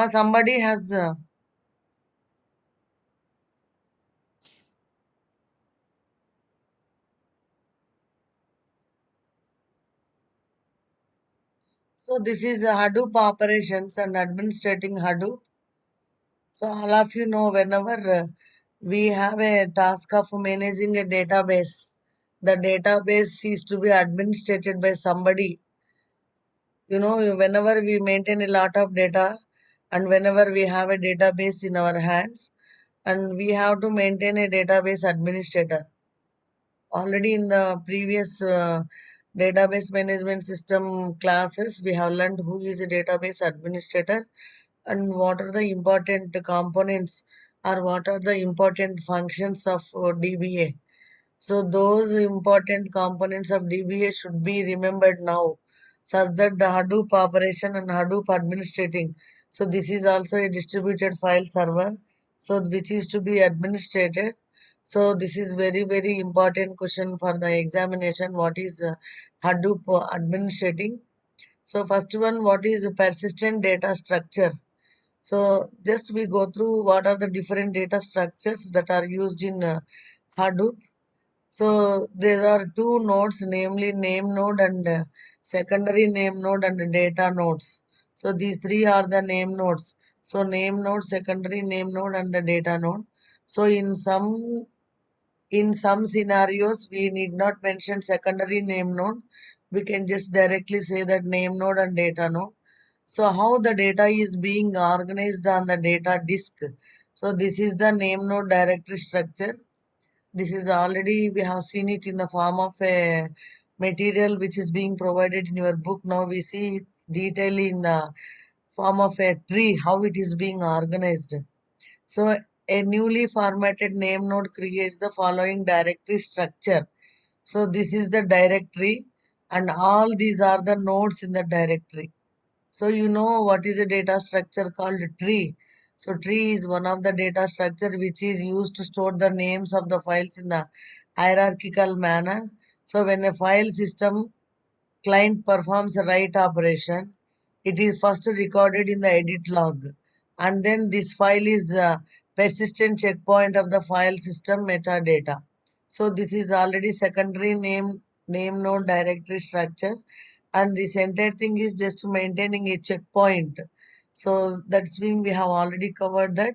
Somebody has. So this is Hadoop operations and administrating Hadoop. So all of you know whenever we have a task of managing a database, the database is to be administrated by somebody. You know, whenever we maintain a lot of data and whenever we have a database in our hands and we have to maintain a database administrator. Already in the previous database management system classes, we have learned who is a database administrator and what are the important components or what are the important functions of DBA. So those important components of DBA should be remembered now, such that the Hadoop operation and Hadoop administrating. So this is also a distributed file server, so which is to be administrated. So this is very important question for the examination. What is Hadoop administrating? So first one, what is persistent data structure? So just we go through what are the different data structures that are used in Hadoop. So there are two nodes, namely name node and secondary name node and data nodes. So these three are the name nodes. So name node, secondary name node and the data node. So in some scenarios we need not mention secondary name node. We can just directly say that name node and data node. So how the data is being organized on the data disk. So this is the name node directory structure. This is already, we have seen it in the form of a material which is being provided in your book. Now we see it detail in the form of a tree, how it is being organized. So a newly formatted name node creates the following directory structure. So this is the directory and all these are the nodes in the directory. So you know what is a data structure called tree. So tree is one of the data structure which is used to store the names of the files in the hierarchical manner. So when a file system client performs a write operation, it is first recorded in the edit log. And then this file is a persistent checkpoint of the file system metadata. So this is already secondary name node directory structure, and this entire thing is just maintaining a checkpoint. So that's being we have already covered that.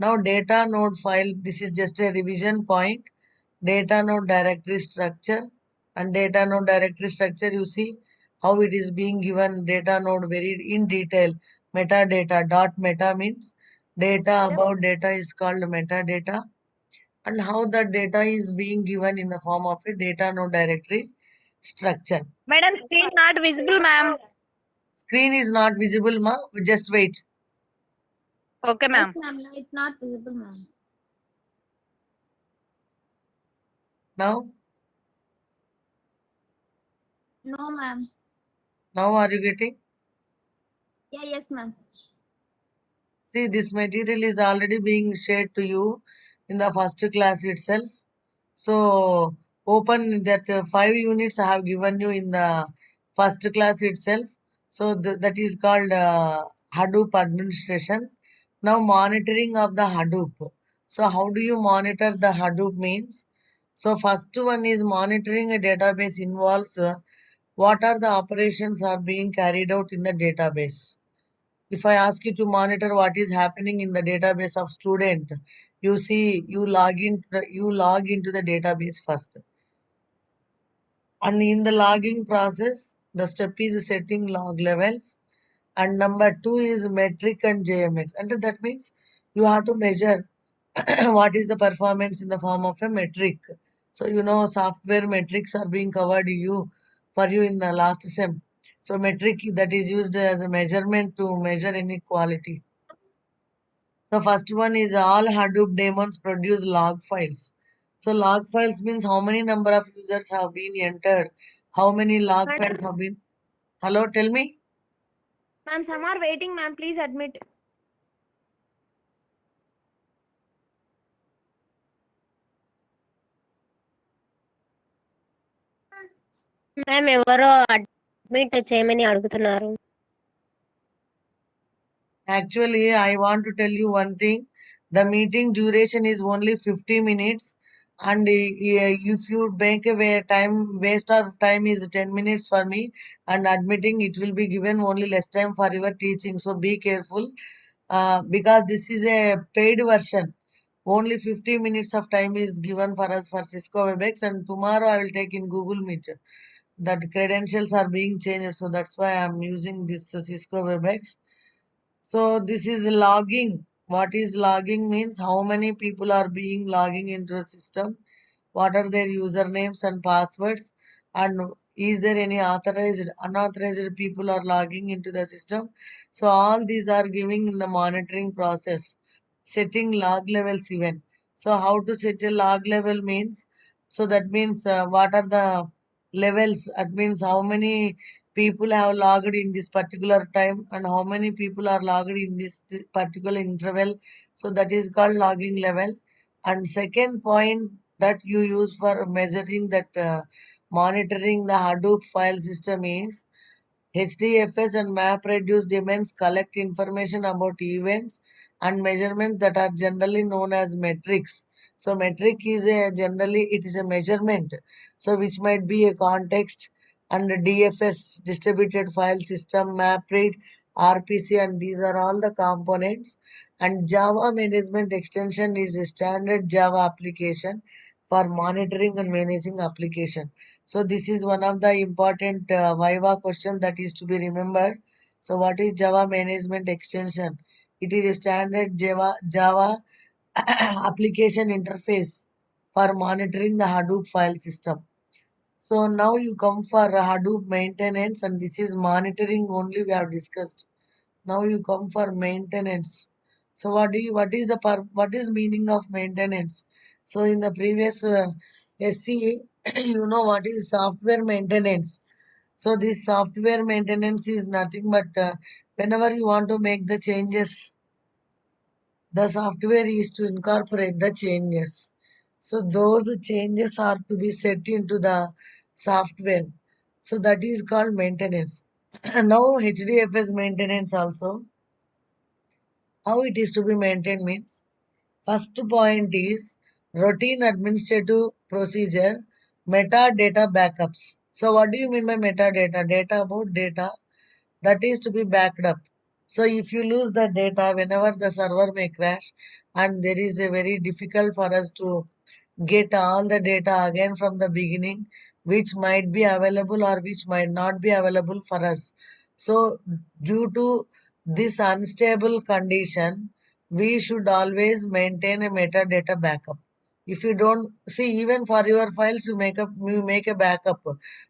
Now data node file, this is just a revision point. Data node directory structure, and data node directory structure, you see how it is being given data node very in detail. Metadata dot meta means data about data is called metadata, and how the data is being given in the form of a data node directory structure. Madam, screen not visible, ma'am. Screen is not visible, ma. Just wait. Okay, ma'am. Yes, ma'am. No, it's not visible, ma'am. Now, No, ma'am. now are you getting? Yeah, yes, ma'am. See, this material is already being shared to you in the first class itself. So open that 5 units I have given you in the first class itself. So that is called Hadoop administration. Now monitoring of the Hadoop. So how do you monitor the Hadoop means? So first one is monitoring a database involves what are the operations are being carried out in the database. If I ask you to monitor what is happening in the database of student, you see you log into the database first. And in the logging process, the step is setting log levels. And number two is metric and JMX. And that means you have to measure what is the performance in the form of a metric. So you know software metrics are being covered for you in the last sem. So metric that is used as a measurement to measure any quality. So first one is all Hadoop daemons produce log files. So log files means how many number of users have been entered, how many log files have been. Hello, tell me. Ma'am, some are waiting, ma'am. Please admit. Ma'am ఎవరో admit చేయమని అడుగుతున్నారు. Actually, I want to tell you one thing. The meeting duration is only 50 minutes, and if you make a time waste of time is 10 minutes for me, and admitting it will be given only less time for your teaching. So be careful, because this is a paid version. Only 50 minutes of time is given for us for Cisco WebEx, and tomorrow I will take in Google Meet. That credentials are being changed, so that's why I'm using this Cisco WebEx. So this is logging. What is logging means how many people are being logging into the system, what are their usernames and passwords, and is there any authorized, unauthorized people are logging into the system. So all these are giving in the monitoring process, setting log levels even. So how to set a log level means, so that means what are the levels, that means how many people have logged in this particular time and how many people are logged in this particular interval. So that is called logging level. And second point that you use for measuring that monitoring the Hadoop file system is HDFS and MapReduce domains collect information about events and measurements that are generally known as metrics. So metric is a generally it is a measurement. So which might be a context, and a DFS distributed file system, MapRead, RPC, and these are all the components. And Java management extension is a standard Java application for monitoring and managing application. So this is one of the important Viva question that is to be remembered. So what is Java Management Extension? It is a standard Java application interface for monitoring the Hadoop file system. So now you come for Hadoop maintenance, and this is monitoring only we have discussed. Now you come for maintenance. So what is the what is meaning of maintenance? So in the previous SC, you know what is software maintenance. So this software maintenance is nothing but whenever you want to make the changes, the software is to incorporate the changes. So those changes are to be set into the software. So that is called maintenance. And now HDFS maintenance also, how it is to be maintained means, first point is routine administrative procedure, metadata backups. So what do you mean by metadata? Data about data that is to be backed up. So if you lose the data, whenever the server may crash, and there is a very difficult for us to get all the data again from the beginning, which might be available or which might not be available for us. So due to this unstable condition, we should always maintain a metadata backup. If you don't see, even for your files, you make a backup.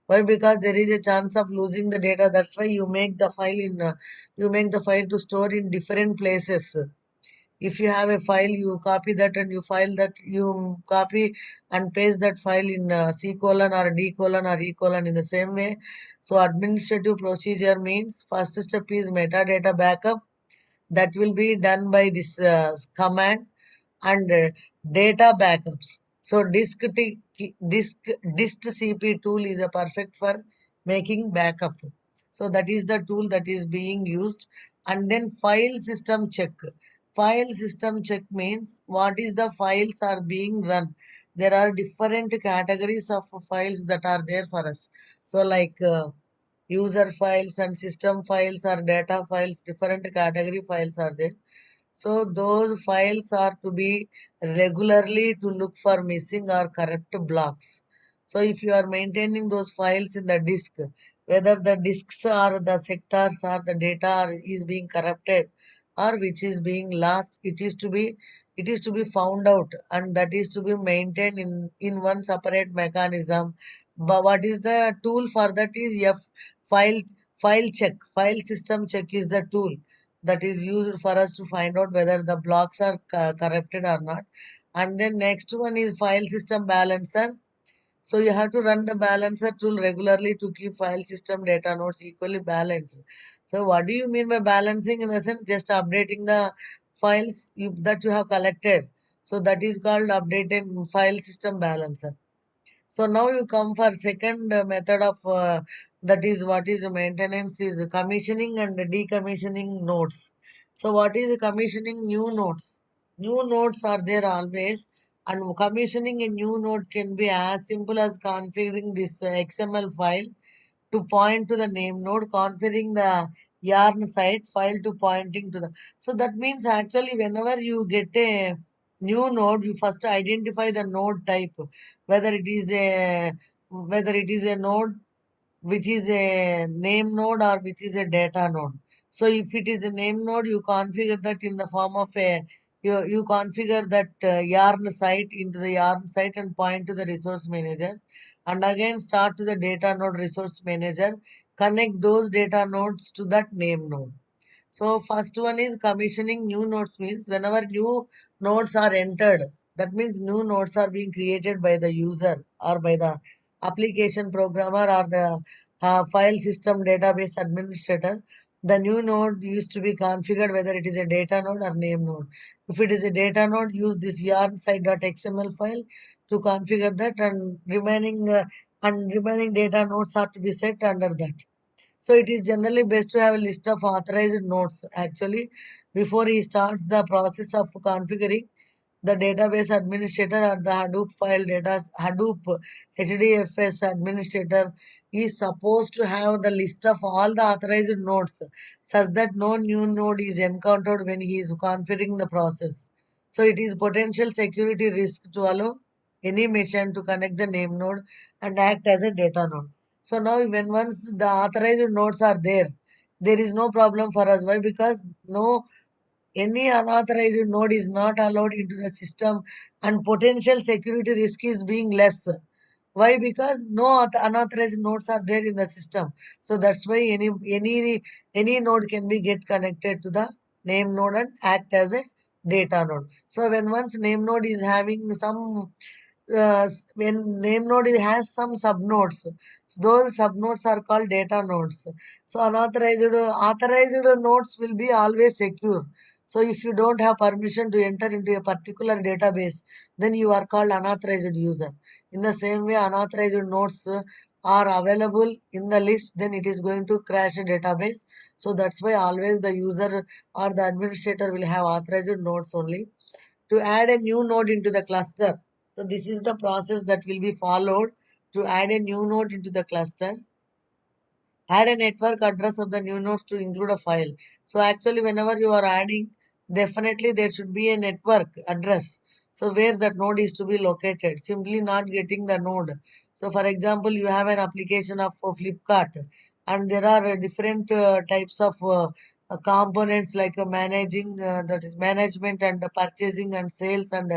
Why? Because there is a chance of losing the data. That's why you make the file in you make the file to store in different places. If you have a file, you copy that and you file that, you copy and paste that file in C colon or D colon or E colon in the same way. So administrative procedure means first step is metadata backup, that will be done by this command, and data backups. So disk CP tool is a perfect for making backup. So that is the tool that is being used. And then file system check. File system check means what is the files are being run. There are different categories of files that are there for us. So like user files and system files or data files, different category files are there. So those files are to be regularly to look for missing or corrupt blocks. So if you are maintaining those files in the disk, whether the disks or the sectors or the data is being corrupted or which is being lost, it is to be found out, and that is to be maintained in one separate mechanism. But what is the tool for that is file file check. File system check is the tool that is used for us to find out whether the blocks are corrupted or not. And then next one is file system balancer. So you have to run the balancer tool regularly to keep file system data nodes equally balanced. So what do you mean by balancing? In the sense, just updating the files that you have collected. So that is called updated file system balancer. So now you come for second method of that is what is maintenance is commissioning and decommissioning nodes. So what is commissioning new nodes? New nodes are there always, and commissioning a new node can be as simple as configuring this XML file to point to the name node, configuring the yarn site file to pointing to the. So that means actually whenever you get a new node, you first identify the node type, whether it is a node which is a name node or which is a data node. So if it is a name node, you configure that in the form of a you configure that yarn site into the yarn site and point to the resource manager, and again start to the data node resource manager, connect those data nodes to that name node. So first one is commissioning new nodes means whenever new nodes are entered, that means new nodes are being created by the user or by the application programmer or the file system database administrator. The new node used to be configured whether it is a data node or name node. If it is a data node, use this yarn site.xml file to configure that, and remaining data nodes are to be set under that. So it is generally best to have a list of authorized nodes actually before he starts the process of configuring. The database administrator or the Hadoop file data Hadoop HDFS administrator is supposed to have the list of all the authorized nodes such that no new node is encountered when he is configuring the process. So it is potential security risk to allow any machine to connect the name node and act as a data node. So now when once the authorized nodes are there, there is no problem for us. Why? Because no any unauthorized node is not allowed into the system and potential security risk is being less. Why? Because no unauthorized nodes are there in the system. So that's why any node can be get connected to the name node and act as a data node. So when once name node is having some when name node has some subnodes, so those subnodes are called data nodes. So authorized nodes will be always secure. So if you don't have permission to enter into a particular database, then you are called unauthorized user. In the same way, unauthorized nodes are available in the list, then it is going to crash a database. So that's why always the user or the administrator will have authorized nodes only. To add a new node into the cluster. So this is the process that will be followed to add a new node into the cluster. Add a network address of the new node to include a file. So actually whenever you are adding, definitely there should be a network address. So where that node is to be located, simply not getting the node. So for example, you have an application of Flipkart and there are different types of components like managing, that is management and purchasing and sales and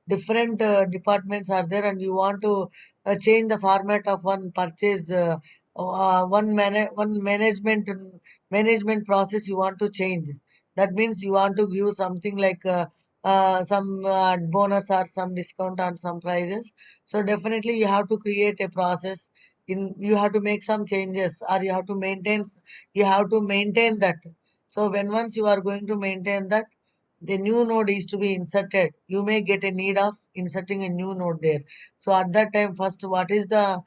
different departments are there, and you want to change the format of one purchase one management process you want to change. That means you want to give something like some bonus or some discount on some prices. So definitely you have to create a process. In you have to make some changes or you have to maintain that. So when once you are going to maintain that, the new node is to be inserted. You may get a need of inserting a new node there. So at that time, first, what is the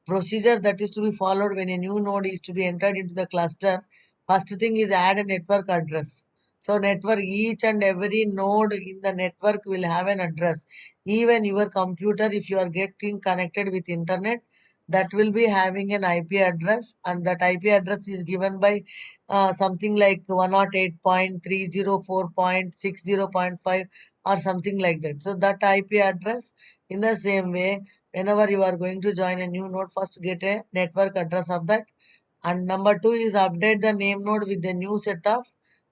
procedure that is to be followed when a new node is to be entered into the cluster? First thing is add a network address. So network, each and every node in the network will have an address. Even your computer, if you are getting connected with internet, that will be having an IP address, and that IP address is given by something like 108.304.60.5 or something like that. So that IP address, in the same way, whenever you are going to join a new node, first get a network address of that. And number two is update the name node with the new set of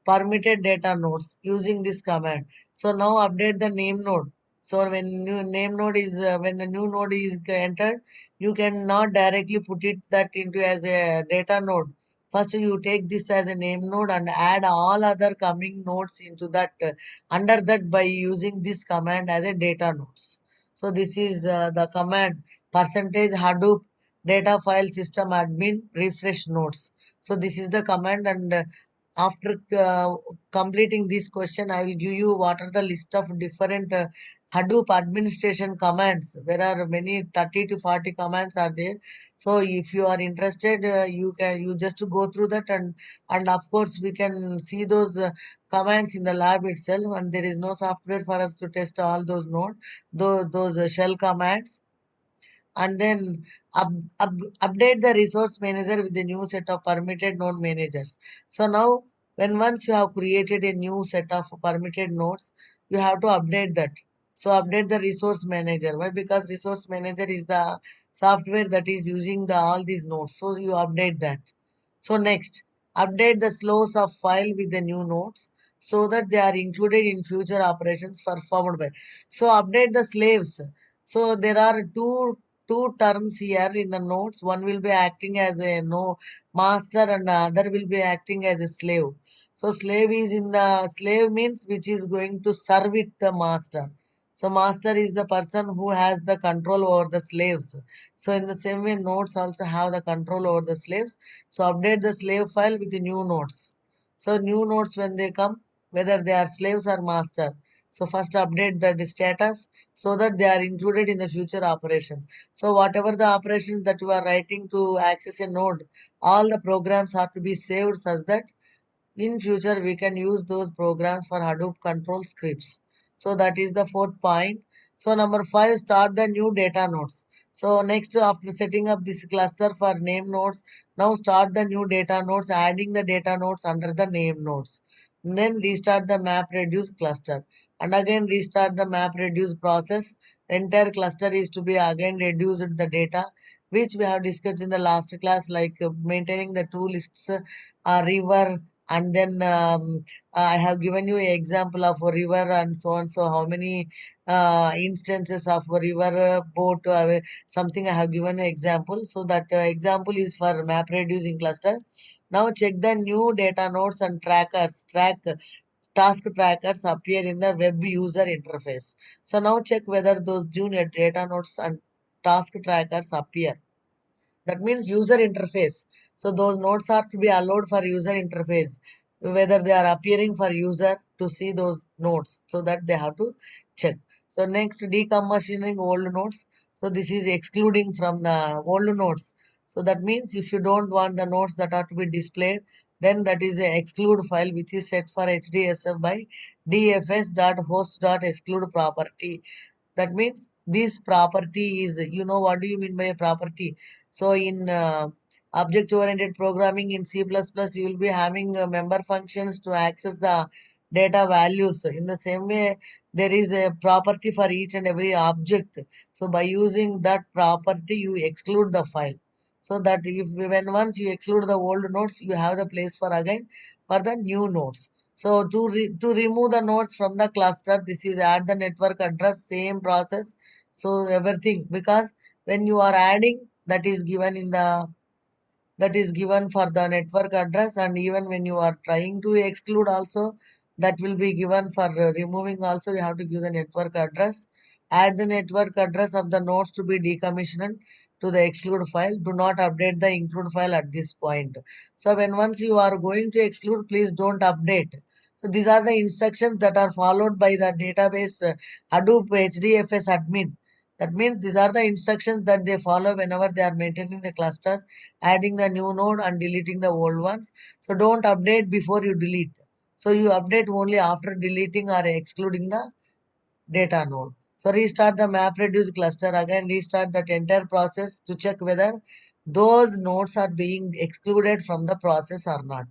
permitted data nodes using this command. So now update the name node. So when new name node is when the new node is entered, you cannot directly put it that into as a data node. First you take this as a name node and add all other coming nodes into that under that by using this command as a data nodes. So this is the command percentage Hadoop data file system admin refresh nodes. So this is the command, and after completing this question, I will give you what are the list of different Hadoop administration commands. There are many 30 to 40 commands are there. So if you are interested, you just go through that, and of course we can see those commands in the lab itself, and there is no software for us to test all those node, those shell commands. And then up, up, update the resource manager with the new set of permitted node managers. So now when once you have created a new set of permitted nodes, you have to update that. So update the resource manager. Why? Because resource manager is the software that is using the all these nodes. So you update that. So next, update the slows of file with the new nodes so that they are included in future operations performed by. So update the slaves. So there are two terms here in the notes. One will be acting as a no master and the other will be acting as a slave. So slave is in the slave means which is going to serve it the master. So master is the person who has the control over the slaves. So in the same way, nodes also have the control over the slaves. So update the slave file with the new nodes. So new nodes when they come, whether they are slaves or master. So first update the status so that they are included in the future operations. So whatever the operations that you are writing to access a node, all the programs have to be saved such that in future we can use those programs for Hadoop control scripts. So that is the fourth point. So number 5, start the new data nodes. So next, after setting up this cluster for name nodes, now start the new data nodes, adding the data nodes under the name nodes. And then restart the map reduce cluster, and again restart the map reduce process. Entire cluster is to be again reduced the data, which we have discussed in the last class, like maintaining the two lists, river, and then I have given you an example of a river and so on. So how many instances of a river, boat, something I have given an example. So that example is for map reducing cluster. Now check the new data nodes and task trackers appear in the web user interface. So now check whether those new data nodes and task trackers appear. That means user interface. So those nodes are to be allowed for user interface, whether they are appearing for user to see those nodes. So that they have to check. So next, decommissioning old nodes. So this is excluding from the old nodes. So that means if you don't want the nodes that are to be displayed, then that is a exclude file which is set for HDSF by dfs.host.exclude property. That means this property is, what do you mean by a property? So in object oriented programming in C++, you will be having member functions to access the data values. In the same way, there is a property for each and every object. So by using that property, you exclude the file. So that if when once you exclude the old nodes, you have the place for again for the new nodes. So to remove the nodes from the cluster, this is add the network address, same process. So everything, because when you are adding, that is given in the that is given for the network address, and even when you are trying to exclude also, that will be given for removing also, you have to give the network address. Add the network address of the nodes to be decommissioned to the exclude file. Do not update the include file at this point. So when once you are going to exclude, please don't update. So these are the instructions that are followed by the database Hadoop HDFS admin. That means these are the instructions that they follow whenever they are maintaining the cluster, adding the new node and deleting the old ones. So don't update before you delete. So you update only after deleting or excluding the data node. So restart the MapReduce cluster, again restart that entire process to check whether those nodes are being excluded from the process or not.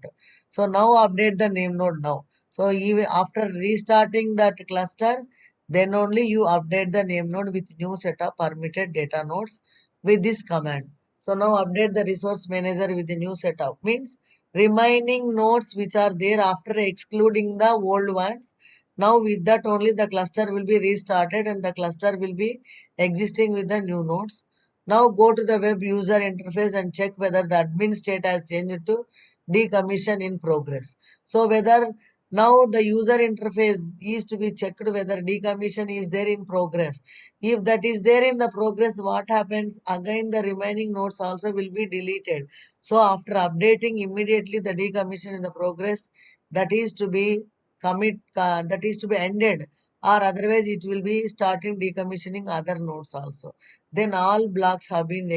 So now update the name node now. So even after restarting that cluster, then only you update the name node with new set of permitted data nodes with this command. So now update the resource manager with the new setup, means remaining nodes which are there after excluding the old ones. Now with that only the cluster will be restarted and the cluster will be existing with the new nodes. Now go to the web user interface and check whether the admin state has changed to decommission in progress. So whether Now the user interface is to be checked whether decommission is there in progress. If that is there in the progress, what happens? Again, the remaining nodes also will be deleted. So after updating immediately the decommission in the progress, that is to be that is to be ended, or otherwise it will be starting decommissioning other nodes also. Then all blocks have been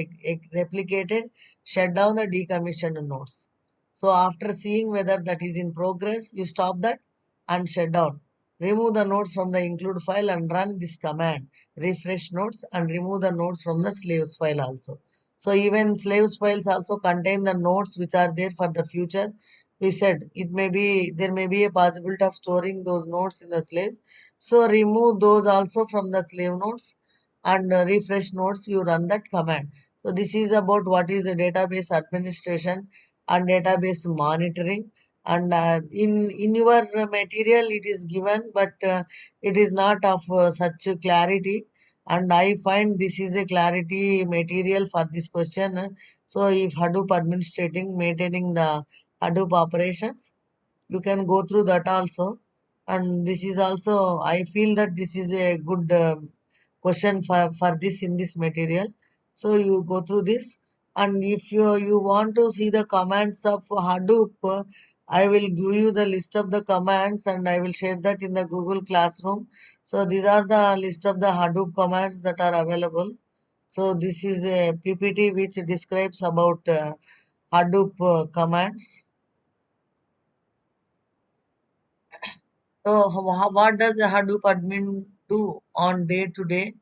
replicated, shut down the decommissioned nodes. So after seeing whether that is in progress, you stop that and shut down. Remove the nodes from the include file and run this command. Refresh nodes and remove the nodes from the slaves file also. So even slaves files also contain the nodes which are there for the future. We said there may be a possibility of storing those nodes in the slaves. So remove those also from the slave nodes and refresh nodes. You run that command. So this is about what is the database administration and database monitoring. And in your material it is given, but it is not of such clarity. And I find this is a clarity material for this question. So if Hadoop administrating, maintaining the Hadoop operations, you can go through that also. And this is also, I feel that this is a good question for this in this material. So you go through this. And if you want to see the commands of Hadoop, I will give you the list of the commands and I will share that in the Google Classroom. So these are the list of the Hadoop commands that are available. So this is a PPT which describes about Hadoop commands. So what does a Hadoop admin do on day-to-day?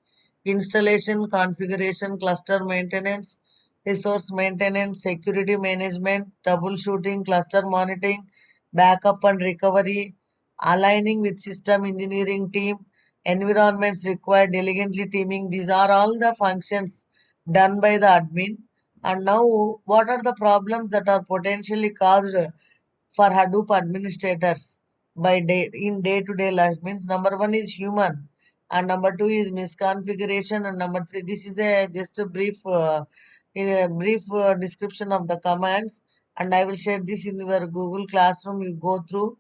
Installation, configuration, cluster maintenance, resource maintenance, security management, troubleshooting, cluster monitoring, backup and recovery, aligning with system engineering team, environments required, diligently teaming. These are all the functions done by the admin. And now, what are the problems that are potentially caused for Hadoop administrators in day-to-day life? Means number one is human, and number two is misconfiguration, and number three, this is a just a brief in a brief description of the commands, and I will share this in your Google Classroom. You go through.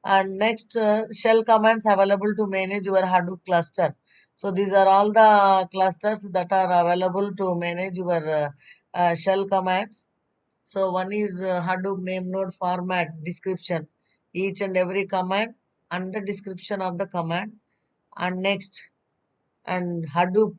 And next, shell commands available to manage your Hadoop cluster. So these are all the clusters that are available to manage your shell commands. So one is Hadoop name node format description, each and every command and the description of the command. And next, and Hadoop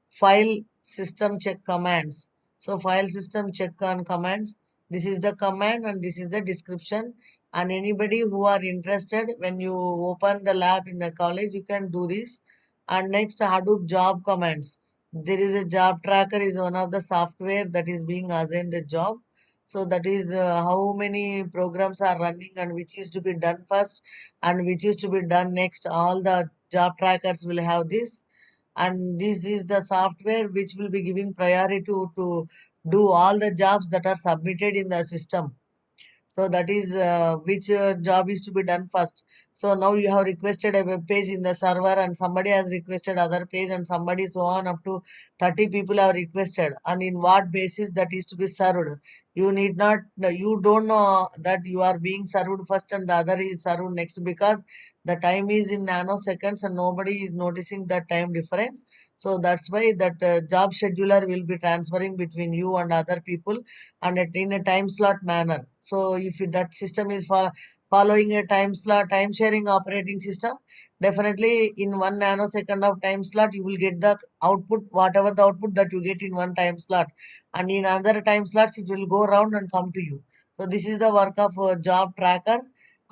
file system check commands. So file system check on commands. This is the command and this is the description. And anybody who are interested, when you open the lab in the college, you can do this. And next, Hadoop job commands. There is a job tracker is one of the software that is being assigned a job. So that is how many programs are running and which is to be done first and which is to be done next. All the job trackers will have this, and this is the software which will be giving priority to do all the jobs that are submitted in the system. So that is which job is to be done first. So now you have requested a web page in the server and somebody has requested other page and somebody so on up to 30 people have requested, and in what basis that is to be served. You need not, you don't know that you are being served first and the other is served next, because the time is in nanoseconds and nobody is noticing the time difference. So that's why that job scheduler will be transferring between you and other people and in a time slot manner. So if that system is following a time slot, time sharing operating system, definitely in 1 nanosecond of time slot, you will get the output, whatever the output that you get in one time slot. And in other time slots, it will go around and come to you. So this is the work of job tracker.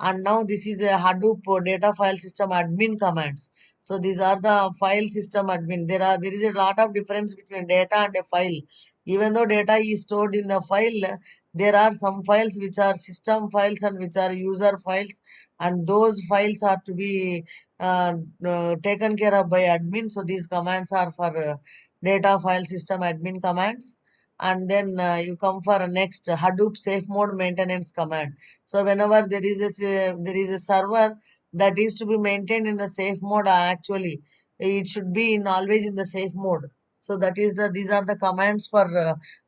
And now this is a Hadoop data file system admin commands. So these are the file system admin. There is a lot of difference between data and a file. Even though data is stored in the file, there are some files which are system files and which are user files, and those files are to be taken care of by admin. So these commands are for data file system admin commands. And then you come for a next Hadoop safe mode maintenance command. So whenever there is a server that is to be maintained in a safe mode, actually it should be in always in the safe mode. So that is these are the commands for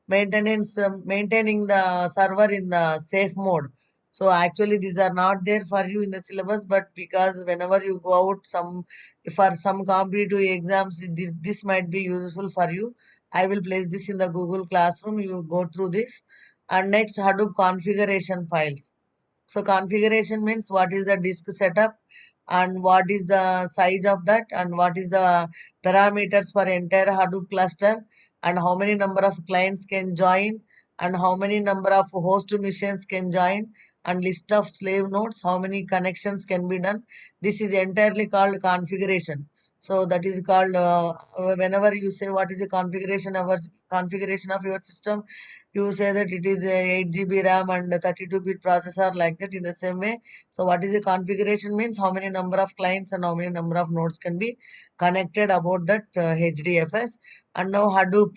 maintaining the server in the safe mode. So actually these are not there for you in the syllabus, but because whenever you go out for some competitive exams, this might be useful for you. I will place this in the Google Classroom. You go through this. And next, Hadoop configuration files. So configuration means what is the disk setup and what is the size of that and what is the parameters for entire Hadoop cluster and how many number of clients can join and how many number of host machines can join and list of slave nodes, how many connections can be done. This is entirely called configuration. So that is called whenever you say what is the configuration of your system, you say that it is a 8 GB RAM and 32-bit processor, like that in the same way. So what is the configuration means how many number of clients and how many number of nodes can be connected about that HDFS. And now Hadoop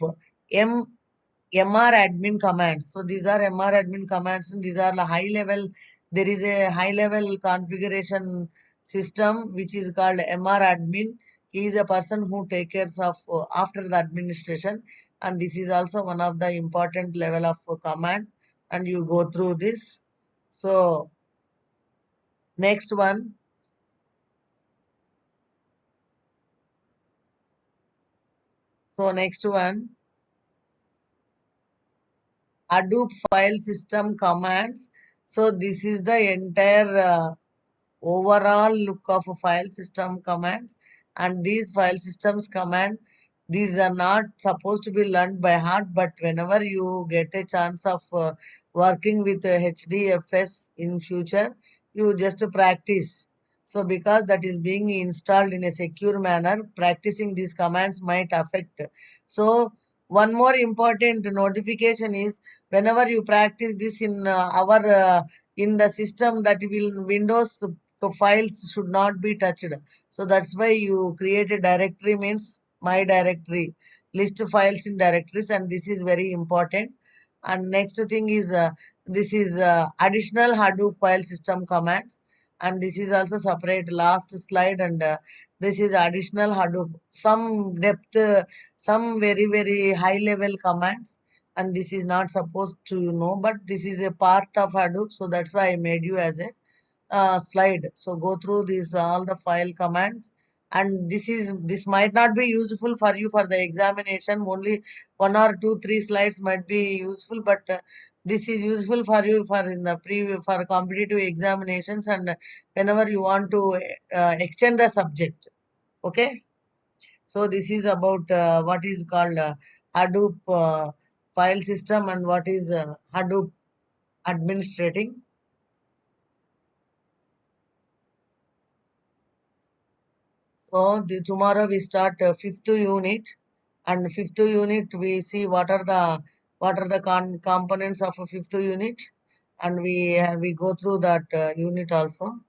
MR admin commands. So these are MR admin commands. These are the high level. There is a high level configuration system which is called MR admin. He is a person who takes care of after the administration, and this is also one of the important level of command. And you go through this. So next one. So next one. Hadoop file system commands. So this is the entire overall look of a file system commands, and these file systems command, these are not supposed to be learned by heart, but whenever you get a chance of working with HDFS in future, you just practice. So because that is being installed in a secure manner, practicing these commands might affect. So one more important notification is whenever you practice this in our in the system, that will Windows files should not be touched. So that's why you create a directory, means my directory, list files in directories, and this is very important. And next thing is this is additional Hadoop file system commands, and this is also separate last slide. And this is additional Hadoop, some depth, some very high level commands, and this is not supposed to know, but this is a part of Hadoop, so that's why I made you as a slide. So go through these all the file commands, and this might not be useful for you for the examination. Only 1 or 2 3 slides might be useful, but this is useful for you for in the for competitive examinations and whenever you want to extend the subject. Okay. So this is about what is called Hadoop file system and what is Hadoop administrating. So tomorrow we start fifth unit, and fifth unit we see what are the components of a fifth unit, and we go through that unit also.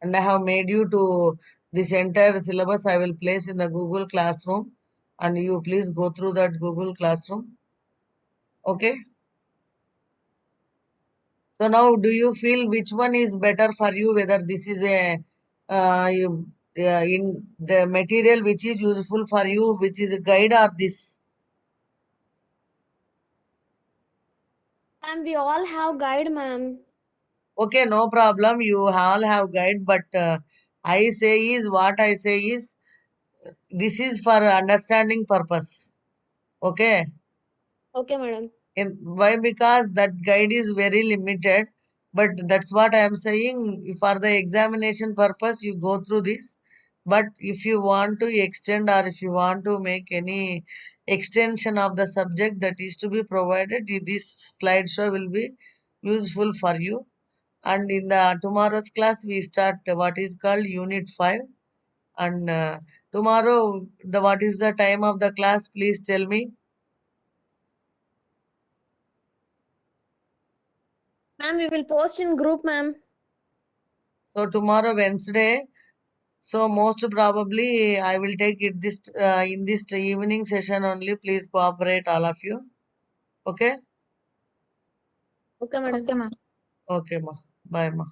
And I have made you to this entire syllabus. I will place in the Google Classroom, and you please go through that Google Classroom. Okay. So now, do you feel which one is better for you? Whether this is a in the material which is useful for you, which is a guide, or this? Ma'am, we all have guide, ma'am. Okay, no problem. You all have guide, but I say is this is for understanding purpose. Okay. Okay, madam. Why? Because that guide is very limited, but that's what I am saying. For the examination purpose, you go through this. But if you want to extend or if you want to make any extension of the subject that is to be provided, this slideshow will be useful for you. And in the tomorrow's class, we start what is called Unit 5. And tomorrow, what is the time of the class? Please tell me. Ma'am, we will post in group, ma'am. So tomorrow, Wednesday. So most probably I will take it this in this evening session only. Please cooperate, all of you. Okay. Okay, madam. Okay, ma. Bye, ma.